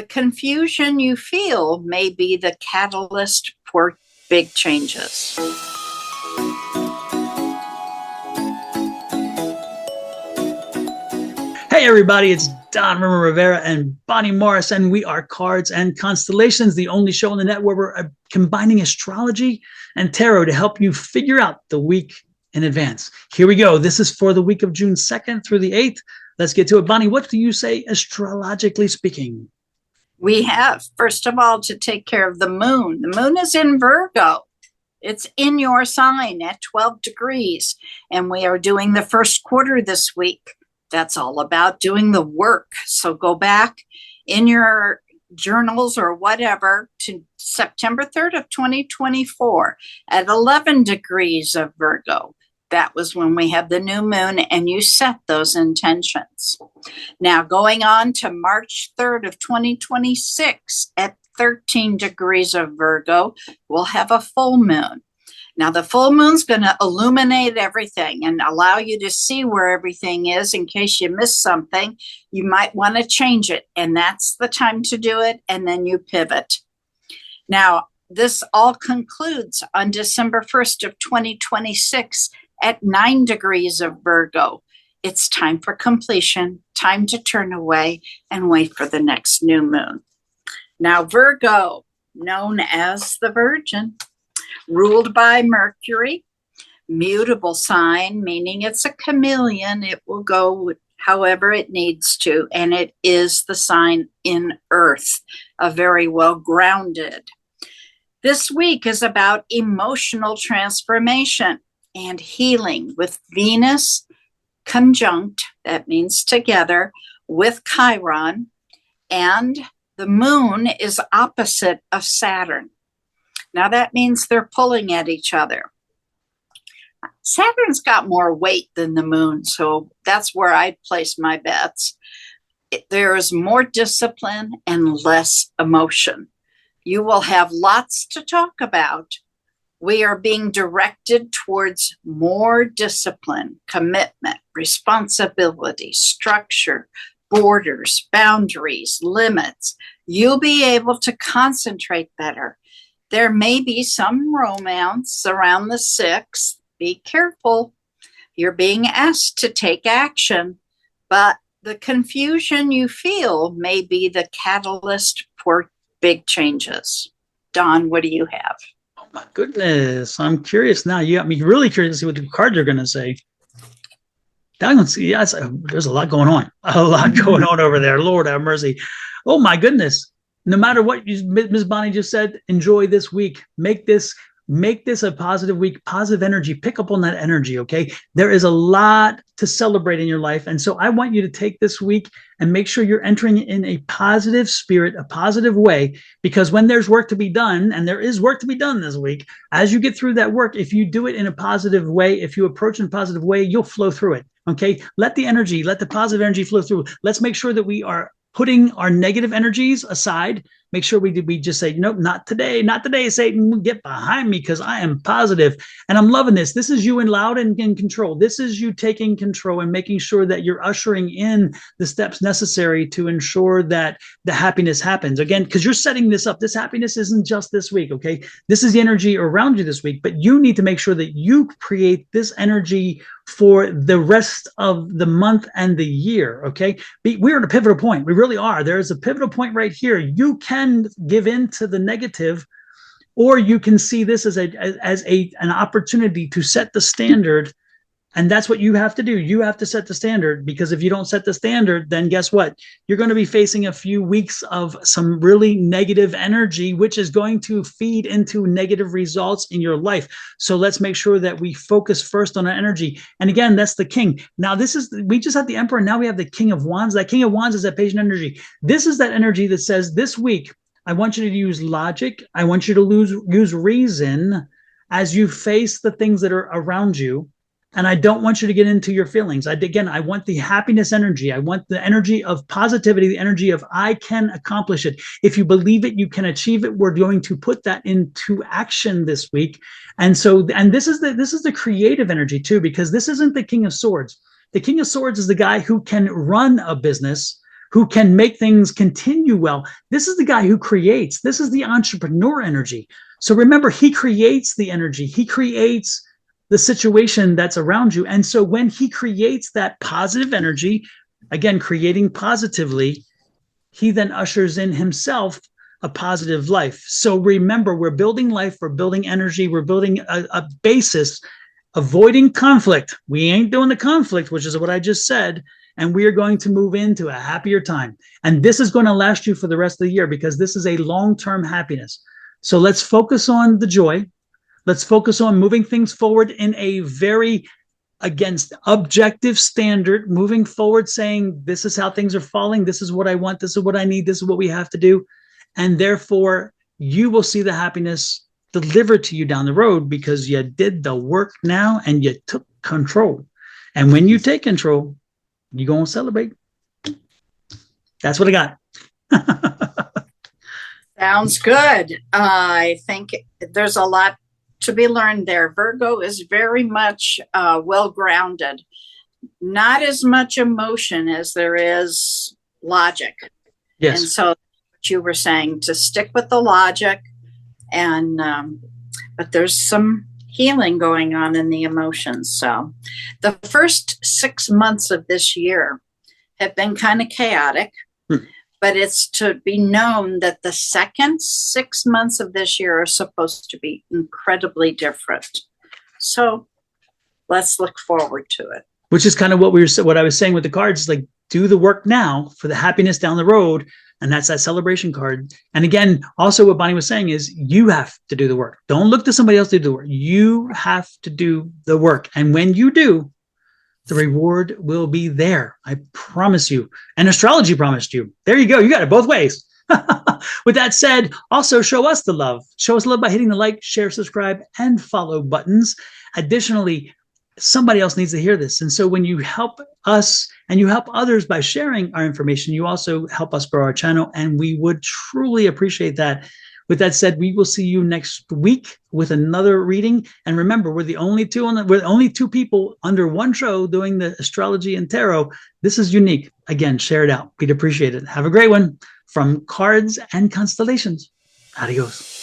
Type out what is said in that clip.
The confusion you feel may be the catalyst for big changes. Hey everybody, it's Don Rivera and Bonnie Morris, and we are Cards and Constellations, the only show on the net where we're combining astrology and tarot to help you figure out the week in advance. Here we go. This is for the week of June 2nd through the 8th. Let's get to it. Bonnie, what do you say astrologically speaking? We have, first of all, to take care of the moon. The moon is in Virgo. It's in your sign at 12 degrees, and we are doing the first quarter this week. That's all about doing the work. So go back in your journals or whatever to September 3rd of 2024 at 11 degrees of Virgo. That was when we had the new moon, and you set those intentions. Now going on to March 3rd of 2026 at 13 degrees of Virgo, we'll have a full moon. Now the full moon's going to illuminate everything and allow you to see where everything is in case you miss something. You might want to change it, and that's the time to do it, and then you pivot. Now this all concludes on December 1st of 2026 at 9 degrees of Virgo. It's time for completion, time to turn away and wait for the next new moon. Now Virgo, known as the Virgin, ruled by Mercury, mutable sign, meaning it's a chameleon. It will go however it needs to, and it is the sign in Earth, a very well-grounded. This week is about emotional transformation and healing with Venus conjunct, that means together, with Chiron, and the moon is opposite of Saturn. Now that means they're pulling at each other. Saturn's got more weight than the moon, so that's where I place my bets. There is more discipline and less emotion. You will have lots to talk about. We are being directed towards more discipline, commitment, responsibility, structure, borders, boundaries, limits. You'll be able to concentrate better. There may be some romance around the 6th. Be careful. You're being asked to take action, but the confusion you feel may be the catalyst for big changes. Don, what do you have? Oh my goodness, I'm curious now. You got me really curious to see what the cards are going to say. Yes, there's a lot going on. A lot going on over there. Lord have mercy. Oh my goodness. No matter what Ms. Bonnie just said, enjoy this week. Make this a positive week, positive energy. Pick up on that energy, okay? There is a lot to celebrate in your life. And so I want you to take this week and make sure you're entering in a positive spirit, a positive way, because when there's work to be done, and there is work to be done this week, as you get through that work, if you do it in a positive way, if you approach it in a positive way, you'll flow through it, okay? Let the positive energy flow through. Let's make sure that we are putting our negative energies aside. Make sure we just say, nope, not today, Satan, get behind me because I am positive. And I'm loving this. This is you in loud and in control. This is you taking control and making sure that you're ushering in the steps necessary to ensure that the happiness happens. Again, because you're setting this up. This happiness isn't just this week, okay? This is the energy around you this week, but you need to make sure that you create this energy for the rest of the month and the year, okay? We're at a pivotal point. We really are. There's a pivotal point right here. You can give in to the negative, or you can see this as an opportunity to set the standard. And that's what you have to do. You have to set the standard, because if you don't set the standard, then guess what? You're going to be facing a few weeks of some really negative energy, which is going to feed into negative results in your life. So let's make sure that we focus first on our energy. And again, that's the king. Now we just had the emperor. Now we have the king of wands. That king of wands is that patient energy. This is that energy that says this week, I want you to use logic. I want you to use reason as you face the things that are around you. And I don't want you to get into your feelings. I want the happiness energy. I want the energy of positivity, the energy of I can accomplish it. If you believe it, you can achieve it. We're going to put that into action this week. And this is the creative energy too, because this isn't the King of Swords. The King of Swords is the guy who can run a business, who can make things continue well. This is the guy who creates. This is the entrepreneur energy. So remember, he creates the energy. He creates the situation that's around you. And so when he creates that positive energy, again, creating positively, he then ushers in himself a positive life. So remember, we're building life, we're building energy, we're building a basis, avoiding conflict. We ain't doing the conflict, which is what I just said. And we are going to move into a happier time. And this is going to last you for the rest of the year because this is a long-term happiness. So let's focus on the joy. Let's focus on moving things forward in a very, against objective standard, moving forward, saying, this is how things are falling. This is what I want. This is what I need. This is what we have to do. And therefore, you will see the happiness delivered to you down the road because you did the work now and you took control. And when you take control, you're going to celebrate. That's what I got. Sounds good. I think there's a lot to be learned there. Virgo is very much well-grounded. Not as much emotion as there is logic. Yes. And so what you were saying, to stick with the logic, and but there's some healing going on in the emotions. So the first 6 months of this year have been kind of chaotic, but it's to be known that the second 6 months of this year are supposed to be incredibly different. So let's look forward to it. Which is kind of what I was saying with the cards, like do the work now for the happiness down the road. And that's that celebration card. And again, also what Bonnie was saying is you have to do the work. Don't look to somebody else to do the work. You have to do the work. And when you do, the reward will be there. I promise you. And astrology promised you. There you go. You got it both ways. With that said, also show us the love. Show us love by hitting the like, share, subscribe, and follow buttons. Additionally, somebody else needs to hear this. And so when you help us and you help others by sharing our information, you also help us grow our channel. And we would truly appreciate that. With that said, we will see you next week with another reading. And remember, we're the only two people under one show doing the astrology and tarot. This is unique. Again, share it out. We'd appreciate it. Have a great one from Cards and Constellations. Adios.